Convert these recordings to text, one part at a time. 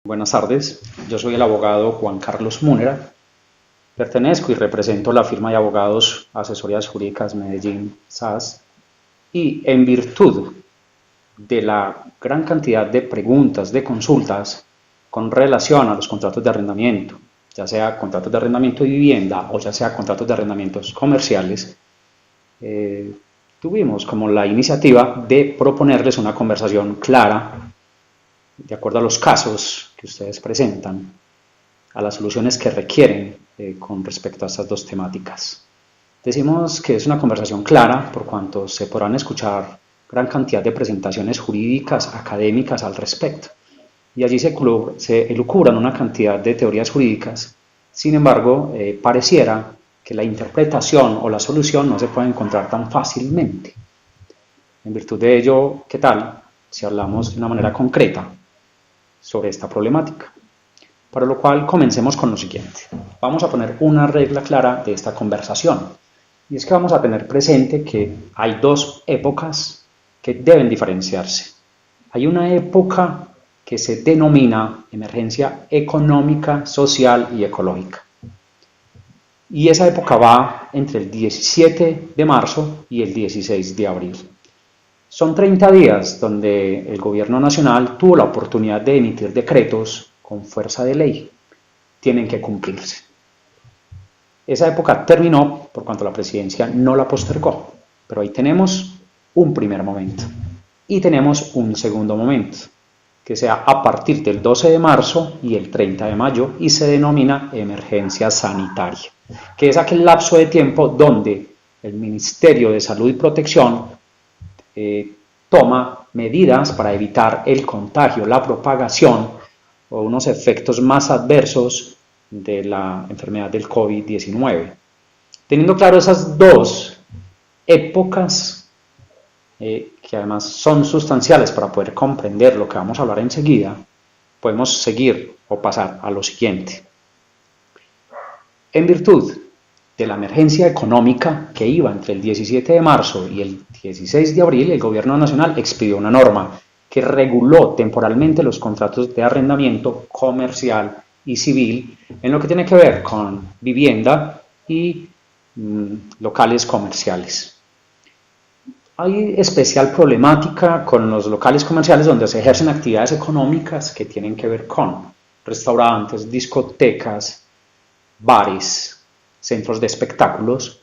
Buenas tardes, yo soy el abogado Juan Carlos Múnera, pertenezco y represento la firma de abogados Asesorías Jurídicas Medellín SAS y en virtud de la gran cantidad de preguntas, de consultas con relación a los contratos de arrendamiento, ya sea contratos de arrendamiento de vivienda o ya sea contratos de arrendamientos comerciales, tuvimos como la iniciativa de proponerles una conversación clara de acuerdo a los casos que ustedes presentan, a las soluciones que requieren con respecto a estas dos temáticas. Decimos que es una conversación clara por cuanto se podrán escuchar gran cantidad de presentaciones jurídicas, académicas al respecto, y allí se elucubran una cantidad de teorías jurídicas. Sin embargo, pareciera que la interpretación o la solución no se puede encontrar tan fácilmente. En virtud de ello, ¿qué tal si hablamos de una manera concreta sobre esta problemática? Para lo cual comencemos con lo siguiente. Vamos a poner una regla clara de esta conversación, y es que vamos a tener presente que hay dos épocas que deben diferenciarse. Hay una época que se denomina emergencia económica, social y ecológica, y esa época va entre el 17 de marzo y el 16 de abril. Son 30 días donde el gobierno nacional tuvo la oportunidad de emitir decretos con fuerza de ley. Tienen que cumplirse. Esa época terminó por cuanto la presidencia no la postergó, pero ahí tenemos un primer momento y tenemos un segundo momento, que sea a partir del 12 de marzo y el 30 de mayo y se denomina emergencia sanitaria, que es aquel lapso de tiempo donde el Ministerio de Salud y Protección toma medidas para evitar el contagio, la propagación o unos efectos más adversos de la enfermedad del COVID-19. Teniendo claro esas dos épocas, que además son sustanciales para poder comprender lo que vamos a hablar enseguida, podemos seguir o pasar a lo siguiente. En virtud de la emergencia económica que iba entre el 17 de marzo y el 16 de abril, el gobierno nacional expidió una norma que reguló temporalmente los contratos de arrendamiento comercial y civil en lo que tiene que ver con vivienda y locales comerciales. Hay especial problemática con los locales comerciales donde se ejercen actividades económicas que tienen que ver con restaurantes, discotecas, bares, centros de espectáculos,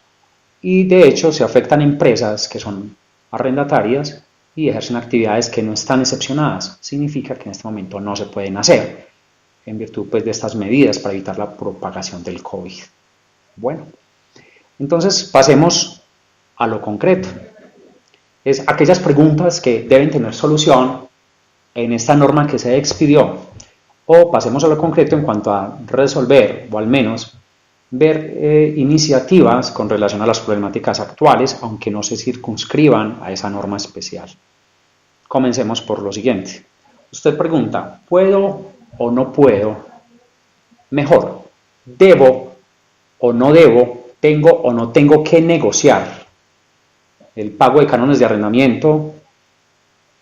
y de hecho se afectan empresas que son arrendatarias y ejercen actividades que no están excepcionadas. Significa que en este momento no se pueden hacer en virtud pues, de estas medidas para evitar la propagación del COVID. Bueno, entonces pasemos a lo concreto. Es aquellas preguntas que deben tener solución en esta norma que se expidió, o pasemos a lo concreto en cuanto a resolver o al menos ver iniciativas con relación a las problemáticas actuales, aunque no se circunscriban a esa norma especial. Comencemos por lo siguiente. Usted pregunta, ¿puedo o no puedo? Mejor, ¿debo o no debo? ¿Tengo o no tengo que negociar el pago de cánones de arrendamiento,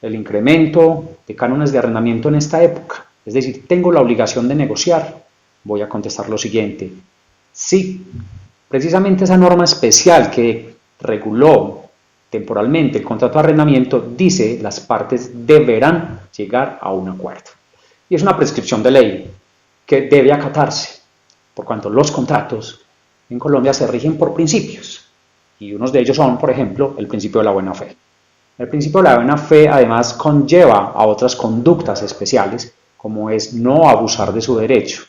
el incremento de cánones de arrendamiento en esta época? Es decir, ¿tengo la obligación de negociar? Voy a contestar lo siguiente. Sí, precisamente esa norma especial que reguló temporalmente el contrato de arrendamiento dice las partes deberán llegar a un acuerdo. Y es una prescripción de ley que debe acatarse, por cuanto los contratos en Colombia se rigen por principios, y unos de ellos son, por ejemplo, el principio de la buena fe. El principio de la buena fe además conlleva a otras conductas especiales, como es no abusar de su derecho,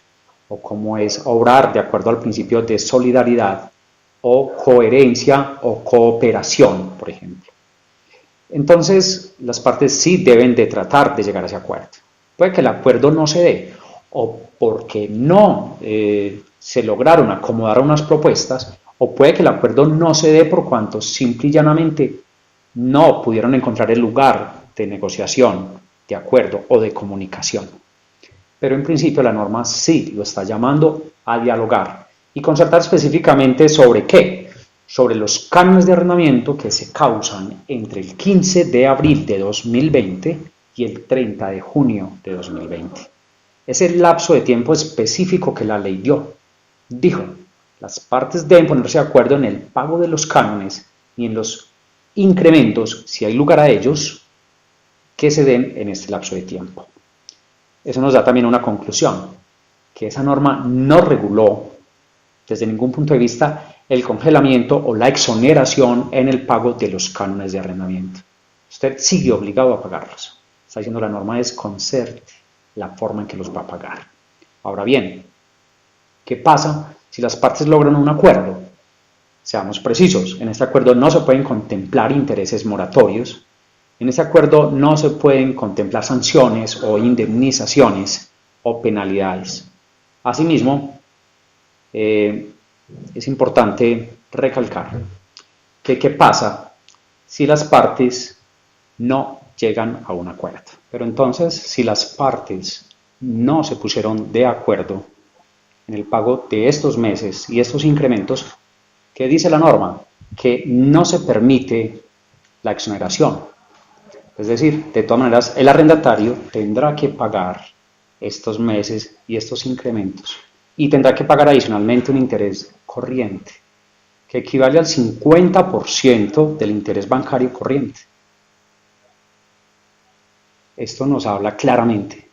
o como es obrar de acuerdo al principio de solidaridad o coherencia o cooperación, por ejemplo. Entonces, las partes sí deben de tratar de llegar a ese acuerdo. Puede que el acuerdo no se dé, o porque no se lograron acomodar unas propuestas, o puede que el acuerdo no se dé por cuanto simple y llanamente no pudieron encontrar el lugar de negociación, de acuerdo o de comunicación. Pero en principio la norma sí lo está llamando a dialogar y concertar específicamente sobre qué, sobre los cánones de arrendamiento que se causan entre el 15 de abril de 2020 y el 30 de junio de 2020. Es el lapso de tiempo específico que la ley dio. Dijo, las partes deben ponerse de acuerdo en el pago de los cánones y en los incrementos, si hay lugar a ellos, que se den en este lapso de tiempo. Eso nos da también una conclusión, que esa norma no reguló desde ningún punto de vista el congelamiento o la exoneración en el pago de los cánones de arrendamiento. Usted sigue obligado a pagarlos. Está diciendo la norma es concerte la forma en que los va a pagar. Ahora bien, ¿qué pasa si las partes logran un acuerdo? Seamos precisos, en este acuerdo no se pueden contemplar intereses moratorios, en este acuerdo no se pueden contemplar sanciones o indemnizaciones o penalidades. Asimismo, es importante recalcar que qué pasa si las partes no llegan a un acuerdo. Pero entonces, si las partes no se pusieron de acuerdo en el pago de estos meses y estos incrementos, ¿qué dice la norma? Que no se permite la exoneración. Es decir, de todas maneras, el arrendatario tendrá que pagar estos meses y estos incrementos y tendrá que pagar adicionalmente un interés corriente, que equivale al 50% del interés bancario corriente. Esto nos habla claramente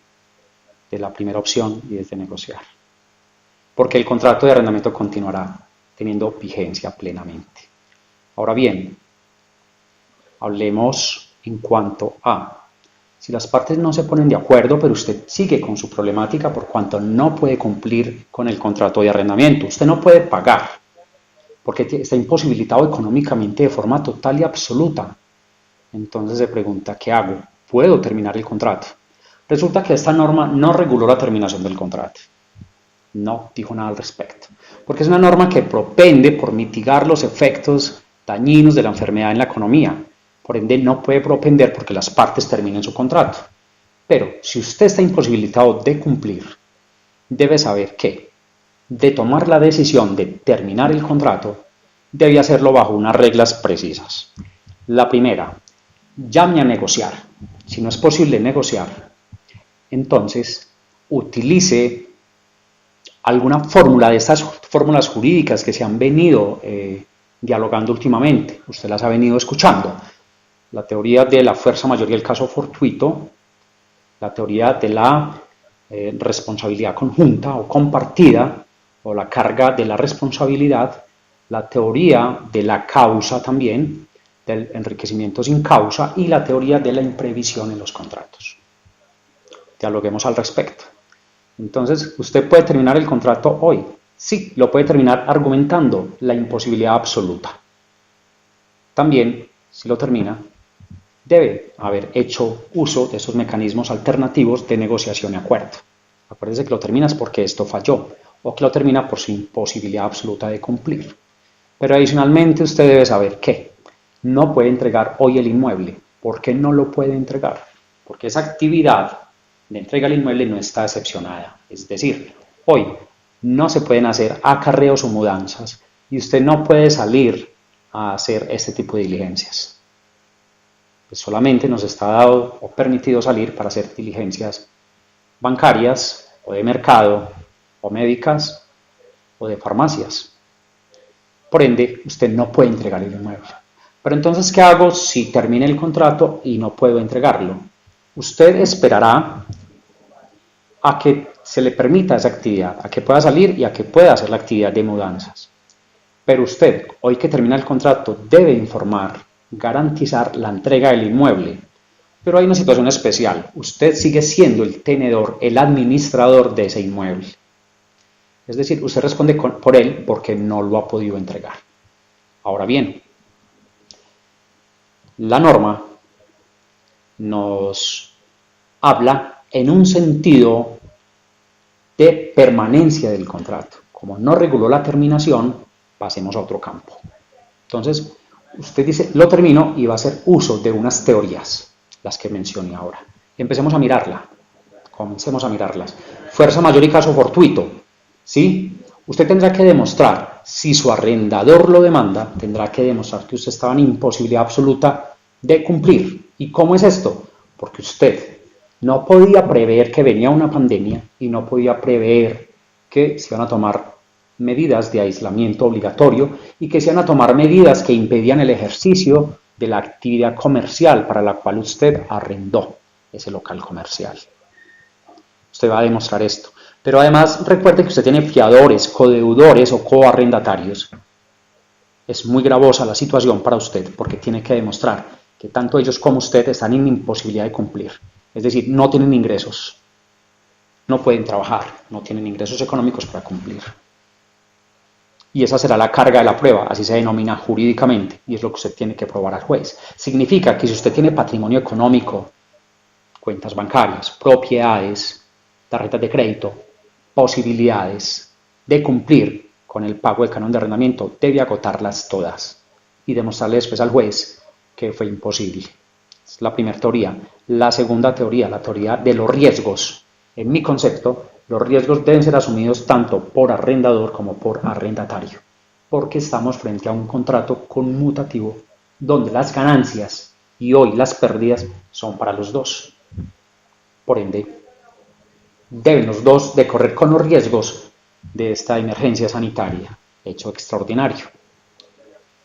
de la primera opción y es de negociar, porque el contrato de arrendamiento continuará teniendo vigencia plenamente. Ahora bien, hablemos en cuanto a si las partes no se ponen de acuerdo, pero usted sigue con su problemática por cuanto no puede cumplir con el contrato de arrendamiento. Usted no puede pagar porque está imposibilitado económicamente de forma total y absoluta. Entonces se pregunta, ¿qué hago? ¿Puedo terminar el contrato? Resulta que esta norma no reguló la terminación del contrato. No dijo nada al respecto, porque es una norma que propende por mitigar los efectos dañinos de la enfermedad en la economía. Por ende, no puede propender porque las partes terminen su contrato. Pero si usted está imposibilitado de cumplir, debe saber que, de tomar la decisión de terminar el contrato, debe hacerlo bajo unas reglas precisas. La primera, llame a negociar. Si no es posible negociar, entonces utilice alguna fórmula de estas fórmulas jurídicas que se han venido dialogando últimamente. Usted las ha venido escuchando. La teoría de la fuerza mayor y el caso fortuito, la teoría de la responsabilidad conjunta o compartida, o la carga de la responsabilidad, la teoría de la causa también, del enriquecimiento sin causa, y la teoría de la imprevisión en los contratos. Dialoguemos al respecto. Entonces, ¿usted puede terminar el contrato hoy? Sí, lo puede terminar argumentando la imposibilidad absoluta. También, si lo termina, debe haber hecho uso de esos mecanismos alternativos de negociación y acuerdo. Acuérdese que lo terminas porque esto falló, o que lo termina por su imposibilidad absoluta de cumplir. Pero adicionalmente usted debe saber que no puede entregar hoy el inmueble. ¿Por qué no lo puede entregar? Porque esa actividad de entrega del inmueble no está excepcionada. Es decir, hoy no se pueden hacer acarreos o mudanzas y usted no puede salir a hacer este tipo de diligencias. Pues solamente nos está dado o permitido salir para hacer diligencias bancarias o de mercado o médicas o de farmacias. Por ende, usted no puede entregar el inmueble. Pero entonces, ¿qué hago si termina el contrato y no puedo entregarlo? Usted esperará a que se le permita esa actividad, a que pueda salir y a que pueda hacer la actividad de mudanzas. Pero usted, hoy que termina el contrato, debe informar, garantizar la entrega del inmueble. Pero hay una situación especial. Usted sigue siendo el tenedor, el administrador de ese inmueble. Es decir, usted responde por él porque no lo ha podido entregar. Ahora bien, la norma nos habla en un sentido de permanencia del contrato. Como no reguló la terminación, pasemos a otro campo. Entonces, usted dice, lo termino y va a hacer uso de unas teorías, las que mencioné ahora. Empecemos a mirarla. Comencemos a mirarlas. Fuerza mayor y caso fortuito. ¿Sí? Usted tendrá que demostrar Si su arrendador lo demanda, tendrá que demostrar que usted estaba en imposibilidad absoluta de cumplir. ¿Y cómo es esto? Porque usted no podía prever que venía una pandemia y no podía prever que se iban a tomar medidas de aislamiento obligatorio y que se iban a tomar medidas que impedían el ejercicio de la actividad comercial para la cual usted arrendó ese local comercial. Usted va a demostrar esto. Pero además recuerde que usted tiene fiadores, codeudores o coarrendatarios. Es muy gravosa la situación para usted porque tiene que demostrar que tanto ellos como usted están en imposibilidad de cumplir. Es decir, no tienen ingresos, no pueden trabajar, no tienen ingresos económicos para cumplir. Y esa será la carga de la prueba, así se denomina jurídicamente, y es lo que usted tiene que probar al juez. Significa que si usted tiene patrimonio económico, cuentas bancarias, propiedades, tarjetas de crédito, posibilidades de cumplir con el pago del canon de arrendamiento, debe agotarlas todas y demostrarle después al juez que fue imposible. Es la primera teoría. La segunda teoría, la teoría de los riesgos. En mi concepto, los riesgos deben ser asumidos tanto por arrendador como por arrendatario, porque estamos frente a un contrato conmutativo donde las ganancias y hoy las pérdidas son para los dos. Por ende, deben los dos de correr con los riesgos de esta emergencia sanitaria, hecho extraordinario.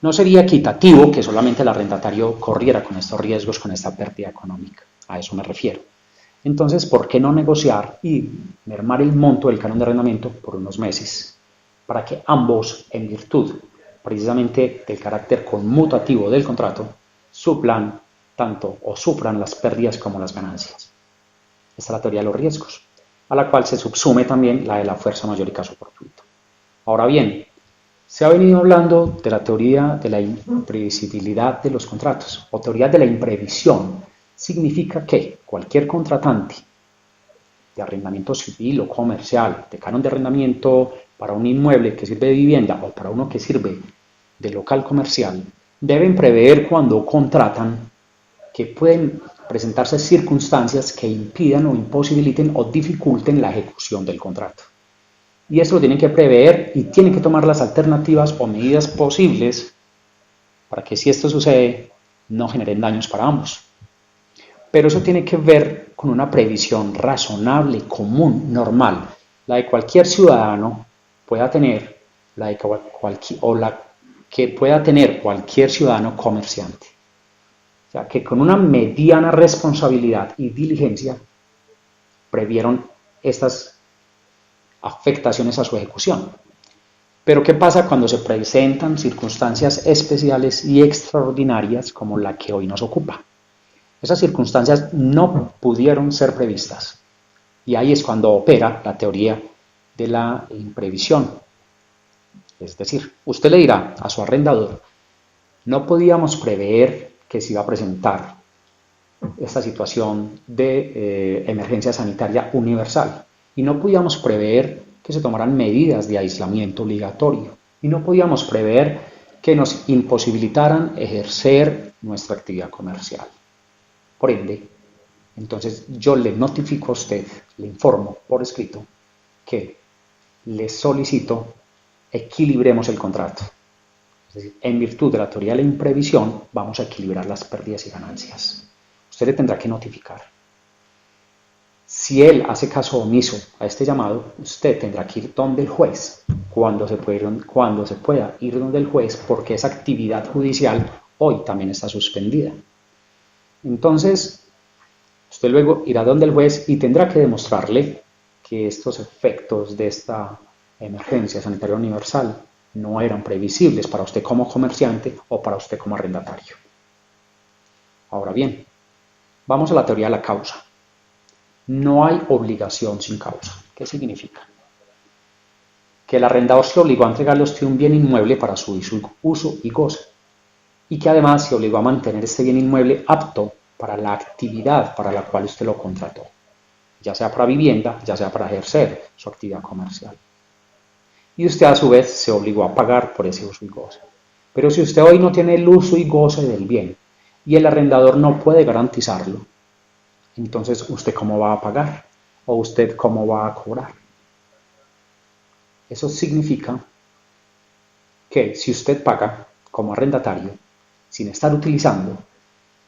No sería equitativo que solamente el arrendatario corriera con estos riesgos, con esta pérdida económica. A eso me refiero. Entonces, ¿por qué no negociar y mermar el monto del canon de arrendamiento por unos meses? Para que ambos, en virtud precisamente del carácter conmutativo del contrato, suplan tanto o sufran las pérdidas como las ganancias. Esta es la teoría de los riesgos, a la cual se subsume también la de la fuerza mayor y caso fortuito. Ahora bien, se ha venido hablando de la teoría de la imprevisibilidad de los contratos, o teoría de la imprevisión. Significa que cualquier contratante de arrendamiento civil o comercial, de canon de arrendamiento para un inmueble que sirve de vivienda o para uno que sirve de local comercial, deben prever cuando contratan que pueden presentarse circunstancias que impidan o imposibiliten o dificulten la ejecución del contrato. Y eso lo tienen que prever y tienen que tomar las alternativas o medidas posibles para que si esto sucede no generen daños para ambos. Pero eso tiene que ver con una previsión razonable, común, normal, la de cualquier ciudadano pueda tener, la que pueda tener cualquier ciudadano comerciante. O sea, que con una mediana responsabilidad y diligencia previeron estas afectaciones a su ejecución. Pero ¿qué pasa cuando se presentan circunstancias especiales y extraordinarias como la que hoy nos ocupa? Esas circunstancias no pudieron ser previstas. Y ahí es cuando opera la teoría de la imprevisión. Es decir, usted le dirá a su arrendador, no podíamos prever que se iba a presentar esta situación de emergencia sanitaria universal. Y no podíamos prever que se tomaran medidas de aislamiento obligatorio. Y no podíamos prever que nos imposibilitaran ejercer nuestra actividad comercial. Por ende, entonces yo le notifico a usted, le informo por escrito que le solicito equilibremos el contrato. Es decir, en virtud de la teoría de la imprevisión, vamos a equilibrar las pérdidas y ganancias. Usted le tendrá que notificar. Si él hace caso omiso a este llamado, usted tendrá que ir donde el juez, cuando se pueda ir donde el juez, porque esa actividad judicial hoy también está suspendida. Entonces, usted luego irá donde el juez y tendrá que demostrarle que estos efectos de esta emergencia sanitaria universal no eran previsibles para usted como comerciante o para usted como arrendatario. Ahora bien, vamos a la teoría de la causa. No hay obligación sin causa. ¿Qué significa? Que el arrendador se obligó a entregarle a usted un bien inmueble para su uso y goce, y que además se obligó a mantener este bien inmueble apto para la actividad para la cual usted lo contrató, ya sea para vivienda, ya sea para ejercer su actividad comercial. Y usted a su vez se obligó a pagar por ese uso y goce. Pero si usted hoy no tiene el uso y goce del bien y el arrendador no puede garantizarlo, entonces ¿usted cómo va a pagar? ¿O usted cómo va a cobrar? Eso significa que si usted paga como arrendatario sin estar utilizando,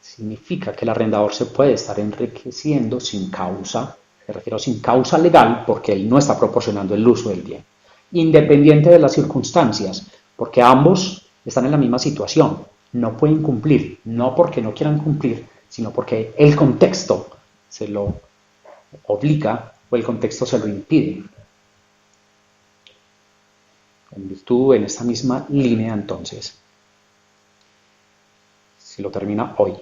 significa que el arrendador se puede estar enriqueciendo sin causa, me refiero sin causa legal, porque él no está proporcionando el uso del bien, independiente de las circunstancias, porque ambos están en la misma situación, no pueden cumplir, no porque no quieran cumplir, sino porque el contexto se lo obliga o el contexto se lo impide. En virtud, en esta misma línea, entonces, si lo termina hoy,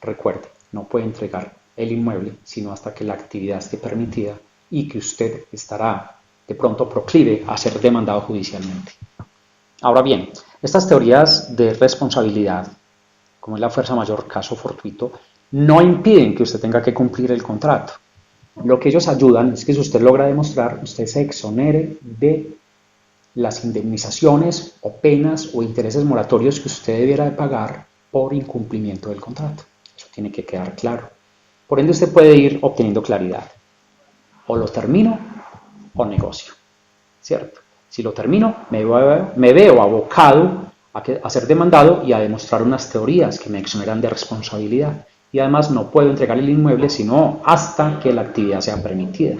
recuerde, no puede entregar el inmueble sino hasta que la actividad esté permitida y que usted estará de pronto proclive a ser demandado judicialmente. Ahora bien, estas teorías de responsabilidad, como es la fuerza mayor, caso fortuito, no impiden que usted tenga que cumplir el contrato. Lo que ellos ayudan es que si usted logra demostrar, usted se exonere de las indemnizaciones o penas o intereses moratorios que usted debiera de pagar por incumplimiento del contrato. Eso tiene que quedar claro. Por ende, usted puede ir obteniendo claridad. O lo termino o negocio. ¿Cierto? Si lo termino, me veo abocado a ser demandado y a demostrar unas teorías que me exoneran de responsabilidad. Y además no puedo entregar el inmueble sino hasta que la actividad sea permitida.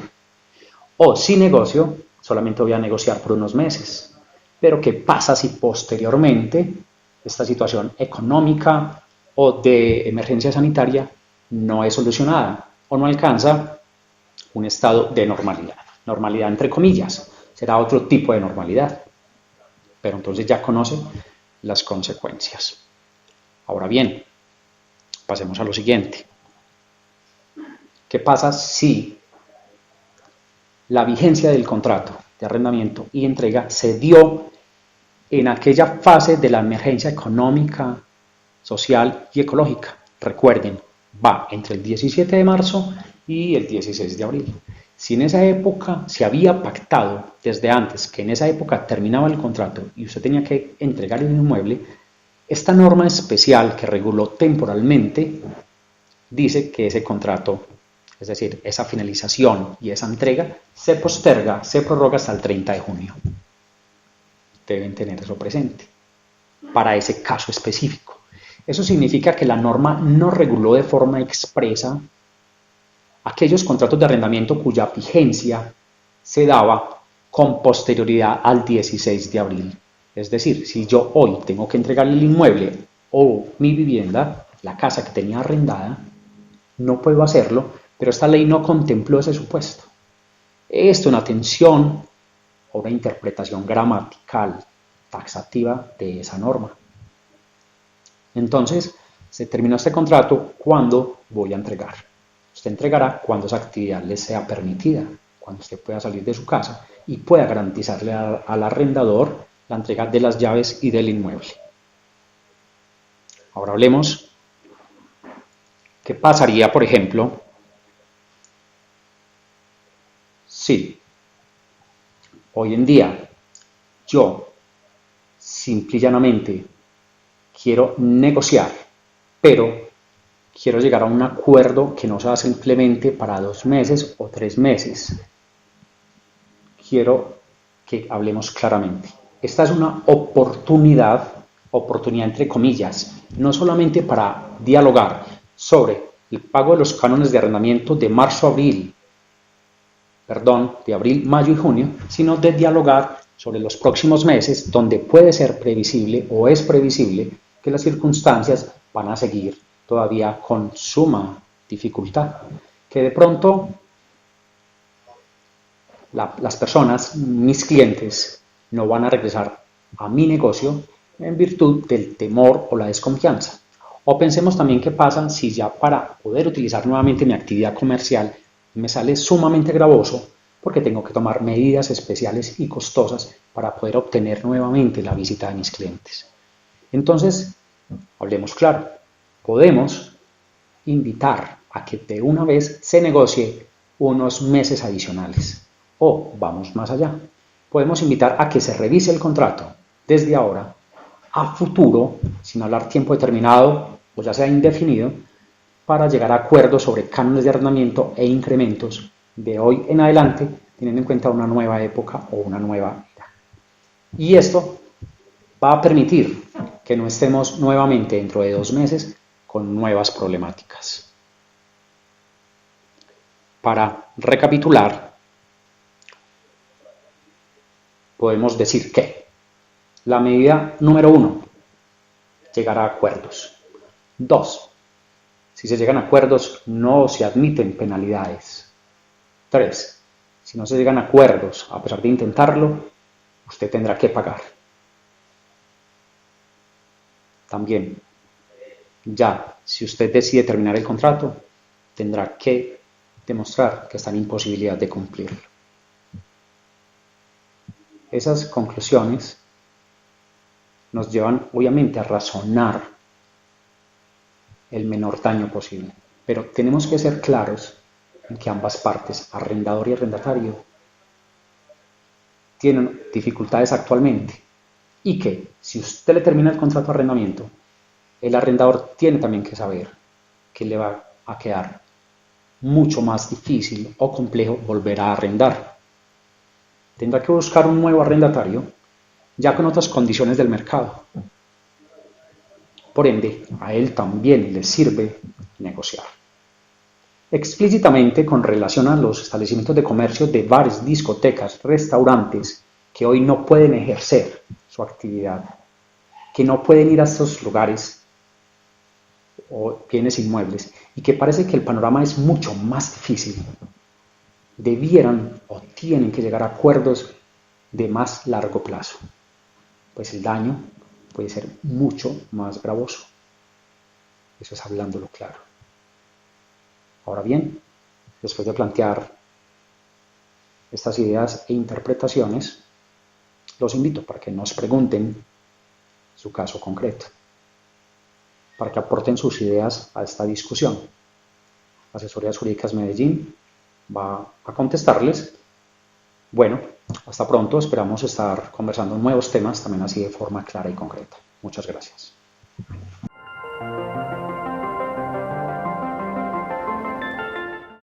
O si negocio, solamente voy a negociar por unos meses. Pero ¿qué pasa si posteriormente esta situación económica o de emergencia sanitaria no es solucionada o no alcanza un estado de normalidad? Normalidad entre comillas, será otro tipo de normalidad, pero entonces ya conoce las consecuencias. Ahora bien, pasemos a lo siguiente. ¿Qué pasa si la vigencia del contrato de arrendamiento y entrega se dio en aquella fase de la emergencia económica, social y ecológica? Recuerden, va entre el 17 de marzo y el 16 de abril. Si en esa época se había pactado desde antes que en esa época terminaba el contrato y usted tenía que entregar el inmueble, esta norma especial que reguló temporalmente dice que ese contrato, es decir, esa finalización y esa entrega, se posterga, se prorroga hasta el 30 de junio. Deben tener eso presente para ese caso específico. Eso significa que la norma no reguló de forma expresa aquellos contratos de arrendamiento cuya vigencia se daba con posterioridad al 16 de abril. Es decir, si yo hoy tengo que entregar el inmueble o mi vivienda, la casa que tenía arrendada, no puedo hacerlo, pero esta ley no contempló ese supuesto. Esto en atención a una interpretación gramatical, taxativa de esa norma. Entonces, se terminó este contrato, ¿cuándo voy a entregar? Usted entregará cuando esa actividad le sea permitida, cuando usted pueda salir de su casa y pueda garantizarle al arrendador la entrega de las llaves y del inmueble. Ahora hablemos, ¿qué pasaría, por ejemplo, si hoy en día yo simple y llanamente quiero negociar, pero quiero llegar a un acuerdo que no sea simplemente para 2 meses o 3 meses? Quiero que hablemos claramente. Esta es una oportunidad entre comillas, no solamente para dialogar sobre el pago de los cánones de arrendamiento de de abril, mayo y junio, sino de dialogar sobre los próximos meses donde puede ser previsible o es previsible que las circunstancias van a seguir todavía con suma dificultad, que de pronto las personas, mis clientes, no van a regresar a mi negocio en virtud del temor o la desconfianza. O pensemos también qué pasa si ya para poder utilizar nuevamente mi actividad comercial me sale sumamente gravoso porque tengo que tomar medidas especiales y costosas para poder obtener nuevamente la visita de mis clientes. Entonces, hablemos claro, podemos invitar a que de una vez se negocie unos meses adicionales. O vamos más allá, podemos invitar a que se revise el contrato desde ahora a futuro, sin hablar tiempo determinado o ya sea indefinido, para llegar a acuerdos sobre cánones de arrendamiento e incrementos de hoy en adelante, teniendo en cuenta una nueva época o una nueva era. Y esto va a permitir que no estemos nuevamente dentro de 2 meses con nuevas problemáticas. Para recapitular, podemos decir que la medida número 1, llegar a acuerdos. 2, si se llegan a acuerdos, no se admiten penalidades. 3, si no se llegan a acuerdos, a pesar de intentarlo, usted tendrá que pagar. También, ya, si usted decide terminar el contrato, tendrá que demostrar que está en imposibilidad de cumplirlo. Esas conclusiones nos llevan, obviamente, a razonar el menor daño posible, pero tenemos que ser claros en que ambas partes, arrendador y arrendatario, tienen dificultades actualmente y que si usted le termina el contrato de arrendamiento, el arrendador tiene también que saber que le va a quedar mucho más difícil o complejo volver a arrendar. Tendrá que buscar un nuevo arrendatario ya con otras condiciones del mercado. Por ende, a él también le sirve negociar. Explícitamente con relación a los establecimientos de comercio de bares, discotecas, restaurantes que hoy no pueden ejercer su actividad, que no pueden ir a estos lugares o bienes inmuebles y que parece que el panorama es mucho más difícil, debieran o tienen que llegar a acuerdos de más largo plazo, pues el daño puede ser mucho más gravoso. Eso es hablándolo claro. Ahora bien, después de plantear estas ideas e interpretaciones, los invito para que nos pregunten su caso concreto, para que aporten sus ideas a esta discusión. Asesorías Jurídicas Medellín va a contestarles. Bueno, hasta pronto, esperamos estar conversando nuevos temas también así de forma clara y concreta. Muchas gracias.